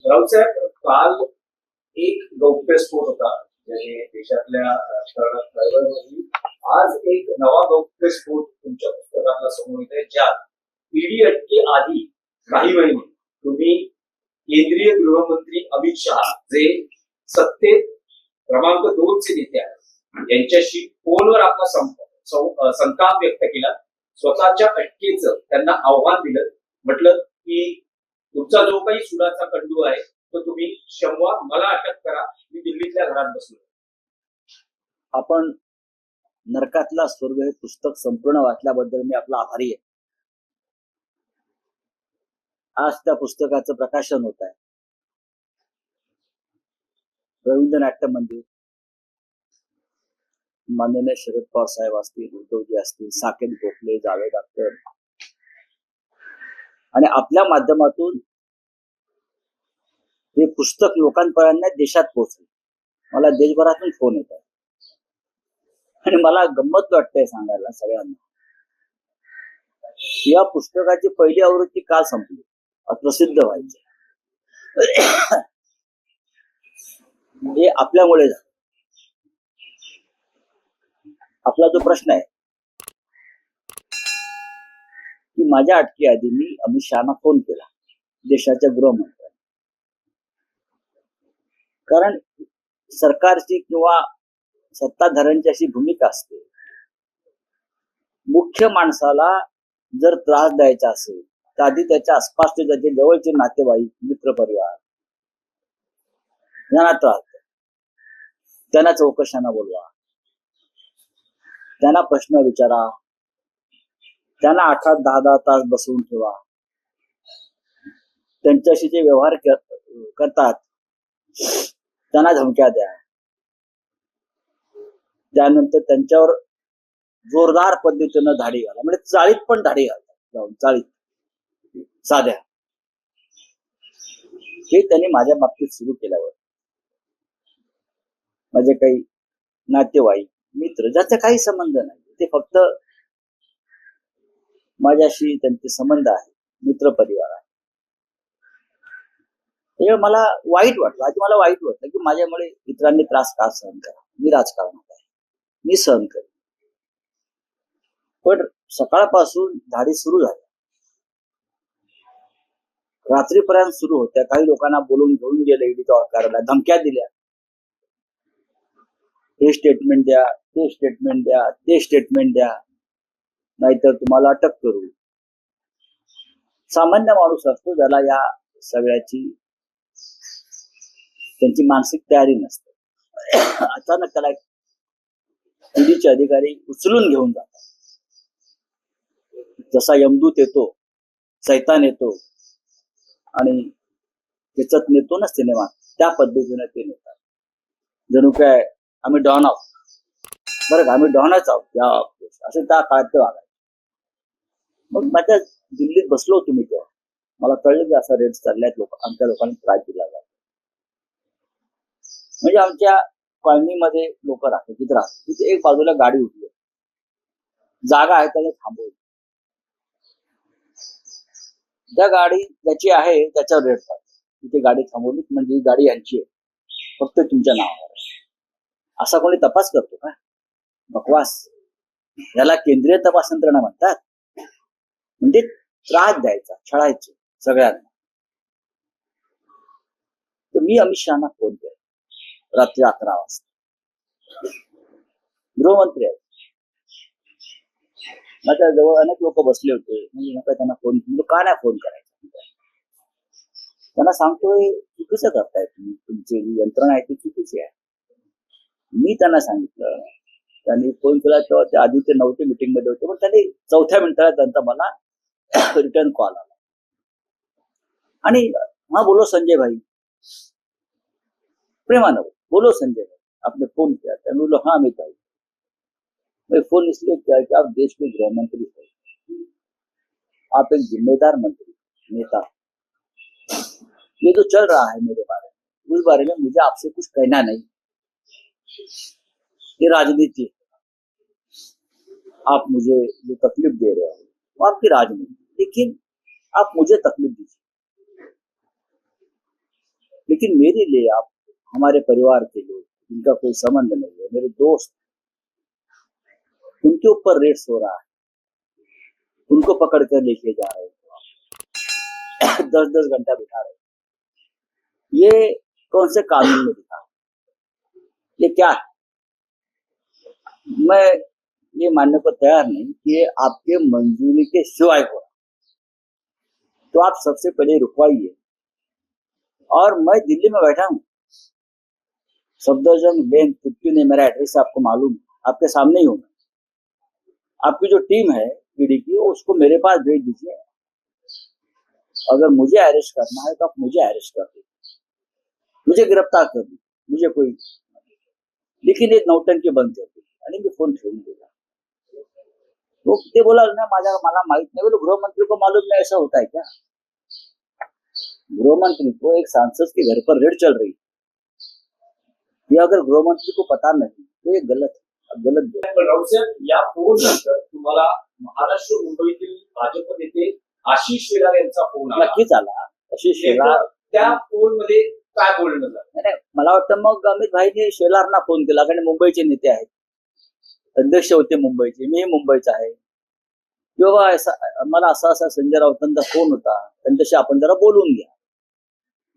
राऊत साहेब, काल एक गौप्यस्फोट होता ज्याने देशातल्या राजकारणात खळबळ माजली. आज एक नवा गौप्यस्फोट तुमच्या पुस्तकातला समोर येत आहे, ज्यात ईडी अटके आधी काही महिने तुम्ही केंद्रीय गृहमंत्री अमित शहा, जे सत्तेत क्रमांक 2 चे नेते आहेत, यांच्याशी फोनवर आपला संताप व्यक्त केला. स्वतःच्या अटकेचं त्यांना आव्हान दिलं. म्हटलं की तुमचा जो काही सुडाचा कंडू आहे तो तुम्ही शमवा, मला अटक करा, मी दिल्लीतल्या घरात बसलो. आपण नरकातला स्वर्ग हे पुस्तक संपूर्ण वाचल्याबद्दल मी आपला आभारी आहे. आज त्या पुस्तकाचं प्रकाशन होत आहे. रवींद्र नाट्य मंदिर, माननीय शरद पवार साहेब असतील, उद्धवजी असतील, साकेत गोखले, जावेद अख्तर आणि आपल्या माध्यमातून हे पुस्तक लोकांपर्यंत देशात पोहोचले. मला देशभरातून फोन येत आहे आणि मला गंमत वाटतंय सांगायला सगळ्यांना. या पुस्तकाची पहिली आवृत्ती काल संपली, प्रसिद्ध व्हायची. हे आपल्यामुळे झालं. आपला जो प्रश्न आहे की माझ्या अटकेआधी मी अमित शहाना फोन केला, देशाच्या गृहमंत्र्यांना. कारण सरकारची किंवा सत्ताधाऱ्यांची अशी भूमिका असते, मुख्य माणसाला जर त्रास द्यायचा असेल तर आधी त्याच्या आसपासचे त्याचे जवळचे नातेवाईक, मित्रपरिवार यांना त्रास द्या, त्यांना चौकशांना बोलवा, त्यांना प्रश्न विचारा, त्यांना 8-8, 10-10 तास बसवून ठेवा, त्यांच्याशी जे व्यवहार करतात त्यांना धमक्या द्या, त्यानंतर त्यांच्यावर जोरदार पद्धतीनं धाडी घाला, म्हणजे चाळीत पण धाडी घालतात, जाऊन चाळीत साध्या. हे त्यांनी माझ्या बाबतीत सुरू केल्यावर माझे काही नातेवाईक, मित्र, ज्याचा काही संबंध नाही, ते फक्त माझ्याशी त्यांचे संबंध आहे, मित्र परिवार आहे, मला वाईट वाटलं. आधी मला वाईट वाटलं की माझ्यामुळे इतरांनी त्रास का सहन करा. मी राजकारणात आहे, मी सहन करेन. पण सकाळपासून धाडी सुरू झाल्या, रात्रीपर्यंत सुरू होत्या. काही लोकांना बोलून घेऊन गेले ईडीच्या कार्यालयात, धमक्या दिल्या, हे स्टेटमेंट द्या, ते स्टेटमेंट द्या, ते स्टेटमेंट द्या, नाहीतर तुम्हाला अटक करू. सामान्य माणूस असतो ज्याला या सगळ्याची त्यांची मानसिक तयारी नसते. अचानक त्याला ईडीचे अधिकारी उचलून घेऊन जातात. जसा यमदूत येतो, सैतान येतो आणि त्याच्यात नेतो ना सिनेमा, त्या पद्धतीने ते नेतात. जणू काय आम्ही डॉन आहोत, बरं का, आम्ही डॉनच आहोत, असे त्या काळात ते वागायचे. मग माझ्या दिल्लीत बसलो होतो मी तेव्हा. मला कळलं की असा रेट चालल्यात, लोक आमच्या लोकांना त्रास दिला जातो. म्हणजे आमच्या कॉलनीमध्ये लोक राहतात, तिथे राहतात, तिथे एक बाजूला गाडी उभी आहे, जागा आहे, त्याने थांबवली. ज्या गाडी ज्याची आहे त्याच्यावर रेट पाहिजे, तिथे गाडी थांबवली म्हणजे ही गाडी यांची आहे, फक्त तुमच्या नावावर आहे. असा कोणी तपास करतो का? बकवास. याला केंद्रीय तपास यंत्रणा म्हणतात. म्हणजे त्रास द्यायचा, छळायचं सगळ्यांना. तर मी अमित शहाना फोन केला रात्री 11 वाजता. गृहमंत्री आहेत, माझ्या जवळ अनेक लोक बसले होते. मी त्यांना फोन केला, का नाही फोन करायचा? त्यांना सांगतोय चुकीचं करताय तुम्ही, तुमची जी यंत्रणा आहे ती चुकीची आहे. मी त्यांना सांगितलं. त्यांनी फोन केला तेव्हा ते आधी ते 9th मीटिंग मध्ये होते, पण त्यांनी 4थ्या मिनिटाला त्यांचा मला रिटर्न कॉल आला आणि हाँ बोलो संजय भाई, प्रेमानंद बोलो संजय भाई, आपने फोन किया था. मैं बोलो हाँ अमित भाई, मैं फोन इसलिए किया कि आप देश के गृह मंत्री हो, आप एक जिम्मेदार मंत्री, नेता. ये जो चल रहा है मेरे बारे में, उस बारे में मुझे आपसे कुछ कहना नहीं. ये राजनीति है, आप मुझे जो तकलीफ दे रहे हो वो आपकी राजनीति, लेकिन आप मुझे तकलीफ दीजिए. लेकिन मेरे लिए आप, हमारे परिवार के लोग जिनका कोई संबंध नहीं है, मेरे दोस्त, उनके ऊपर रेड्स हो रहा है, उनको पकड़ कर लेके जा रहे हैं, 10-10 घंटा बिठा रहे हैं। ये कौन से कानून में लिखा है? ये क्या है? मैं ये मानने को तैयार नहीं कि ये आपके मंजूरी के सिवाय हो रहा। तो आप सबसे पहले रुकवाइए। और मैं दिल्ली में बैठा हूँ, सफदरजंग लेन 15 है, मेरा एड्रेस आपको मालूम है, आपके सामने ही हूँ। आपकी जो टीम है पीडी की, उसको मेरे पास भेज दीजिए। अगर मुझे अरेस्ट करना है तो आप मुझे अरेस्ट कर दीजिए, मुझे गिरफ्तार कर दीजिए, मुझे कोई, लेकिन एक नौटंकी बंद कर दी आणि मी फोन ठेवून दिला। तो ते बोला ना, मला माहित नहीं। बोलो गृहमंत्री को मालूम नहीं ऐसा होता है क्या? गृहमंत्री को एक सांसद के घर पर रेड चल रही है, ये अगर गृहमंत्री को पता नहीं तो ये गलत है, गलत है। पण राऊत साहेब, या फोन नंतर तुम्हाला महाराष्ट्र मुंबईतील भाजप नेते आशिष शेलार यांचा फोन आला। नक्कीच आला आशिष शेलार। त्या फोन मध्ये काय बोलणं झालं? नाही, मला वाटतं मग अमित भाईने शेलारना फोन केला, कारण मुंबईचे नेते आहेत, अध्यक्ष होते मुंबईचे, मी मुंबईचा आहे, किंवा मला असा असा संजय राऊतांचा फोन होता, त्यांच्याशी आपण जरा बोलून घ्या।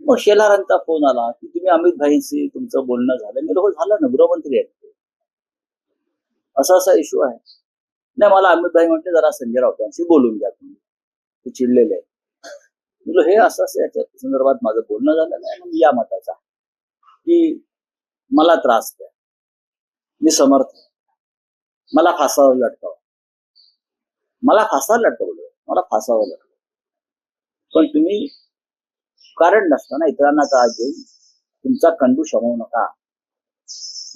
मग शेलारांचा फोन आला की तुम्ही अमित भाईंशी तुमचं बोलणं झालं। मी लोक झालं ना, गृहमंत्री आहेत, असा असा इश्यू आहे। नाही, मला अमित भाई म्हणते जरा संजय राऊतांशी बोलून घ्या, तुम्ही ते चिडलेले आहेत। म्हणजे हे असं असं याच्या संदर्भात माझं बोलणं झालं नाही। मग या मताचा की मला त्रास द्या, मी समर्थ आहे, मला फासावर लटकावं, मला फासावर लटकवलं, मला फासावर लटकवलं, पण तुम्ही कारण नसताना इतरांना त्रास देऊन तुमचा कंडू शमवू नका,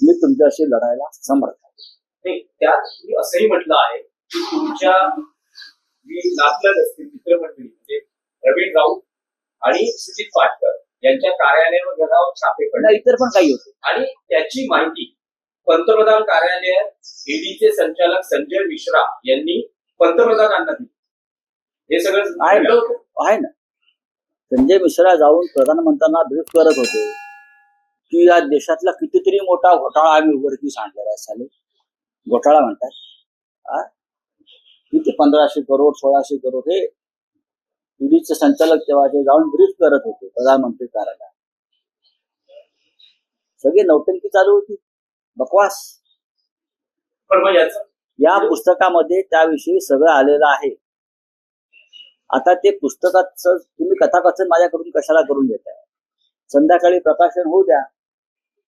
मी तुमच्याशी लढायला समर्थ आहे। त्यात मी असंही म्हटलं आहे की तुमच्या जी नातलग असतील मित्रमंडळी, म्हणजे प्रवीण राऊत आणि सुजित पाटकर यांच्या कार्यालयावर घरावर छापे पडले, इतर पण काही होते, आणि त्याची माहिती पंतप्रधान कार्यालयात ईडीचे संचालक संजय मिश्रा यांनी पंतप्रधानांना दिली। हे सगळं आहे ना। संजय मिश्रा जाऊन प्रधानमंत्र्यांना ब्रीफ करत होते की या देशातला कितीतरी मोठा घोटाळा आम्ही उघडकीस आणलेला आहे। साले घोटाळा म्हणतात, किती 1500 करोड 1600 करोड, हे ईडीचे संचालक तेव्हा ते जाऊन ब्रीफ करत होते प्रधानमंत्री कार्यालयात। सगळी नौटंकी चालू होती, बकवास। पण मग याचं या पुस्तकामध्ये त्याविषयी सगळं आलेलं आहे। आता ते पुस्तकाचं तुम्ही कथाकथन माझ्याकडून कशाला करून घेताय? संध्याकाळी प्रकाशन होऊ द्या।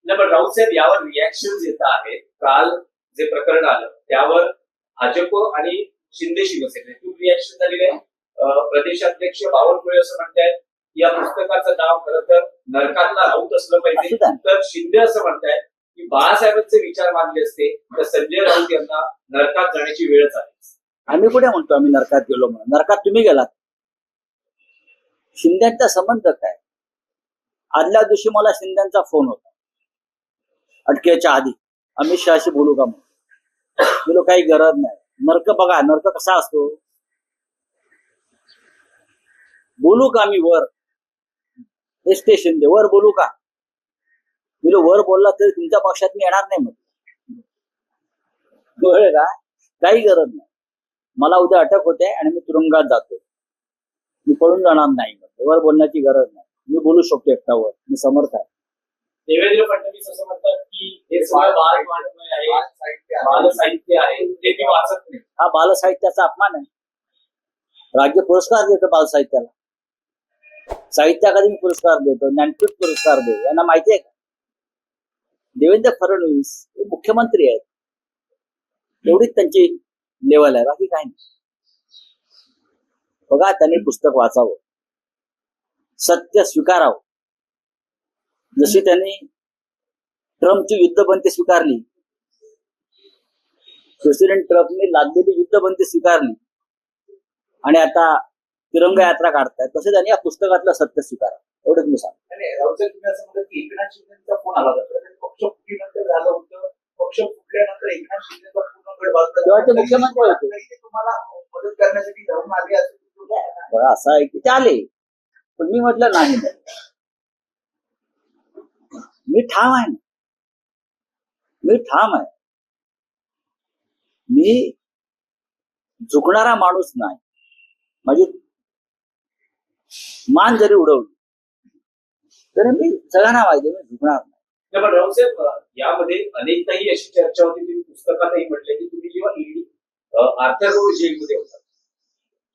नाही, पण राऊत साहेब, यावर रिॲक्शन येत आहेत। काल जे प्रकरण आलं त्यावर भाजप आणि शिंदे शिवसेनेतून रिॲक्शन झालेली आहे। प्रदेशाध्यक्ष बावनकुळे असं म्हणतायत की या पुस्तकाचं नाव खरं तर नरकातला राऊत असलं पाहिजे, तर शिंदे असं म्हणतायत की बाळासाहेबांचे विचार मानले असते तर संजय राऊत यांना नरकात जाण्याची वेळच आली। आम्ही कुठे म्हणतो आम्ही नरकात गेलो म्हणून? नरकात तुम्ही गेलात। शिंद्यांचा संबंध काय? आदल्या दिवशी मला शिंद्यांचा फोन होता अटकेच्या आधी, अमित शहाशी बोलू का म्हणून। बोलो काही गरज नाही, नरक बघा, नरक कसा असतो, बोलू का मी वर, हे स्टेशन दे, वर बोलू का? बोलो वर बोलला तरी तुमच्या पक्षात मी येणार नाही म्हटलं, कळलं का? काही गरज नाही, मला उद्या अटक होते आणि मी तुरुंगात जातो, मी पळून जाणार नाही म्हटलं, वर बोलण्याची गरज नाही, मी बोलू शकतो एकटावर, मी समर्थ आहे। देवेंद्र फडणवीस असं म्हणतात की हे सगळं बालसाहित्य आहे, ते मी वाचत नाही। हा बालसाहित्याचा अपमान आहे। राज्य पुरस्कार देतो बालसाहित्याला, साहित्य अकादमी पुरस्कार देतो, ज्ञानपीठ पुरस्कार देतो, यांना माहिती आहे का? देवेंद्र फडणवीस हे मुख्यमंत्री आहेत, एवढीच त्यांची लेवल आहे, बाकी काय नाही। बघा, त्यांनी पुस्तक वाचावं, सत्य स्वीकारावं। जशी त्यांनी ट्रम्पची युद्धबंदी स्वीकारली, प्रेसिडेंट ट्रम्पने लादलेली युद्धबंदी स्वीकारली आणि आता तिरंगा यात्रा काढतायत, तसे त्यांनी या पुस्तकातलं सत्य स्वीकारावं, एवढंच मी सांगतो। तुम्ही असं म्हणतात की एकनाथ शिंदेचा फोन आला होता, पक्ष फुटीनंतर झालं होतं, पक्ष फुटल्यानंतर एकनाथ शिंदेचा पूर्ण गड तेव्हा ते मुख्यमंत्री होते, तुम्हाला मदत करण्यासाठी धावून आले असं बघा, असं आहे की ते आले, पण मी म्हटलं नाही, मी ठाम आहे ना, मी ठाम आहे. मी झुकणारा माणूस नाही. माझी मान जरी उडवली तरी मी सगळ्यांना माहिती मी झुकणार नाही. नाही, पण रावसाहेब, यामध्ये अनेकदाही अशी चर्चा होती, तुम्ही पुस्तकातही म्हटले की तुम्ही जेव्हा ईडी आर्थर रोड जेलमध्ये होता,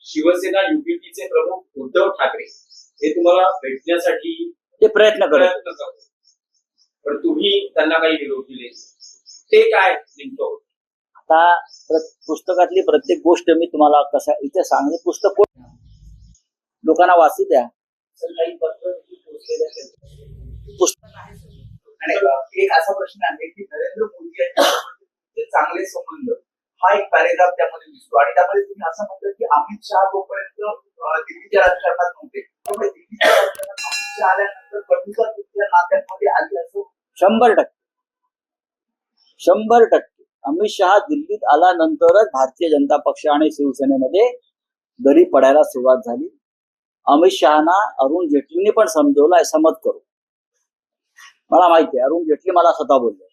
शिवसेना युपीपीचे प्रमुख उद्धव ठाकरे हे तुम्हाला भेटण्यासाठी ते प्रयत्न करत प्रयत्न करत होते. पण तुम्ही त्यांना काही निरोप दिले, ते काय नेमकं होतं? आता पुस्तकातली प्रत्येक गोष्ट मी तुम्हाला कशा इथे सांगते. पुस्तक लोकांना वाचू द्या. तर काही पत्र पोहोचलेले असेल. पुस्तक आहे. आणि एक असा प्रश्न आहे की नरेंद्र मोदी यांचे चांगले संबंध हा एक पॅरेग्राफ त्यामध्ये दिसतो आणि त्यामध्ये तुम्ही असं म्हणता की अमित शहा जोपर्यंत दिल्लीच्या राजकारणात नव्हते त्यामुळे दिल्लीच्या राजकारणात अमित शहा आल्यानंतर कटुता तुमच्या नात्यांमध्ये आली असं 100% अमित शहा दिल्लीत आल्यानंतरच भारतीय जनता पक्ष आणि शिवसेनेमध्ये दरी पडायला सुरुवात झाली. अमित शहाना अरुण जेटलीने पण समजवलं आहे, समज करू. मला माहिती है, अरुण जेटली मला स्वतः बोलले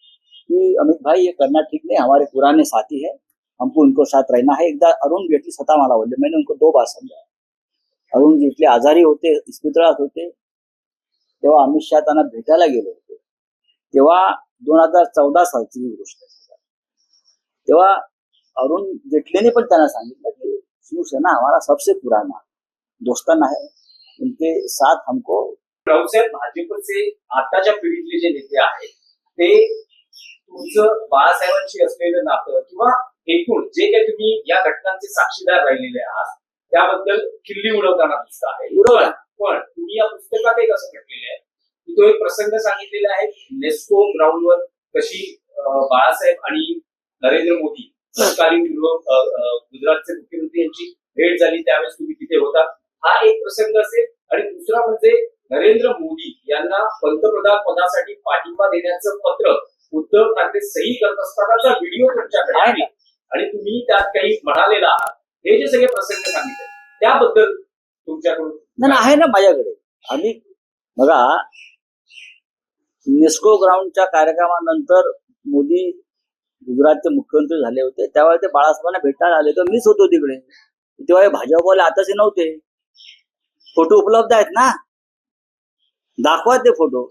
कि अमित भाई ये करना ठीक नहीं, हमारे पुराने साथी है, हमको उनको साथ रहना है. एकदा अरुण जेटली स्वतः मला बोलले. मैंने उनको 2 बार समझाया. अरुण जेटली आजारी होते, इस्पितळात होते, तेव्हा अमित शहा त्यांना भेटायला गेले होते. तेव्हा 2014 सालची ही गोष्ट आहे. तेव्हा अरुण जेटलीने पण त्यांना सांगितलं की शिवसेना हमारा सबसे पुराना दोस्ताना है, उनके साथ हमको. रावसाहेब, भाजपचे आताच्या पिढीतले जे नेते आहेत ते तुमचं बाळासाहेबांशी असलेलं नातं किंवा एकूण जे काही तुम्ही या घटनांचे साक्षीदार राहिलेले आहात त्याबद्दल खिल्ली उडवताना दिसत आहे. उडवला. पण तुम्ही या पुस्तकात एक असं म्हटलेलं आहे की तो एक प्रसंग सांगितलेला आहे, नेस्को ग्राउंडवर कशी बाळासाहेब आणि नरेंद्र मोदी तत्कालीन गुजरातचे मुख्यमंत्री यांची भेट झाली, त्यावेळेस तुम्ही तिथे होता. हा एक प्रसंग असेल. आणि दुसरा म्हणजे नरेंद्र मोदी यांना पंतप्रधान पदासाठी पाठिंबा देण्याचं पत्र उद्धव ठाकरे सही करत असतानाचा व्हिडिओ तुमच्याकडे आहे आणि तुम्ही त्यात काही म्हणालेला आहात. हे जे सगळे प्रसंग सांगितले त्याबद्दल तुमच्याकडून नाही आहे ना माझ्याकडे. आम्ही बघा, नेस्को ग्राउंडच्या कार्यक्रमानंतर मोदी गुजरातचे मुख्यमंत्री झाले होते, त्यावेळी ते बाळासाहेबांना भेटायला आले तर मीच होतो तिकडे. तेव्हा हे भाजपवाले आताचे नव्हते. फोटो उपलब्ध आहेत ना, दाखवा ते फोटो.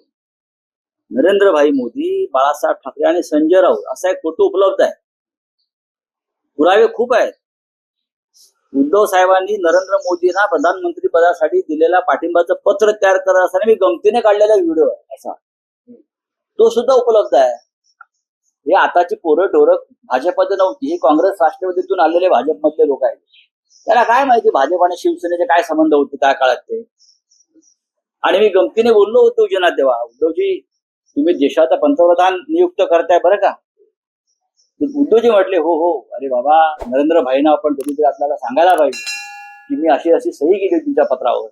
नरेंद्र भाई मोदी, बाळासाहेब ठाकरे आणि संजय राऊत असा एक फोटो उपलब्ध आहे. पुरावे खूप आहेत. उद्धव साहेबांनी नरेंद्र मोदींना प्रधानमंत्री पदासाठी दिलेल्या पाठिंबाचं पत्र तयार करत असताना मी गमतीने काढलेला व्हिडिओ आहे असा, तो सुद्धा उपलब्ध आहे. हे आताची पोरं ढोरं भाजपमध्ये नव्हती, हे काँग्रेस राष्ट्रवादीतून आलेले भाजपमधले लोक आहेत. त्याला काय माहिती भाजप आणि शिवसेनेचे काय संबंध होते त्या काळात ते. आणि मी गमतीने बोललो उद्धवजींना तेव्हा, उद्धवजी तुम्ही देशाचा पंतप्रधान नियुक्त करताय बरं का. उद्धवजी म्हटले हो हो, अरे बाबा नरेंद्र भाईंना आपण कधीतरी आपल्याला सांगायला पाहिजे की मी अशी अशी सही केली तुमच्या पत्रावर.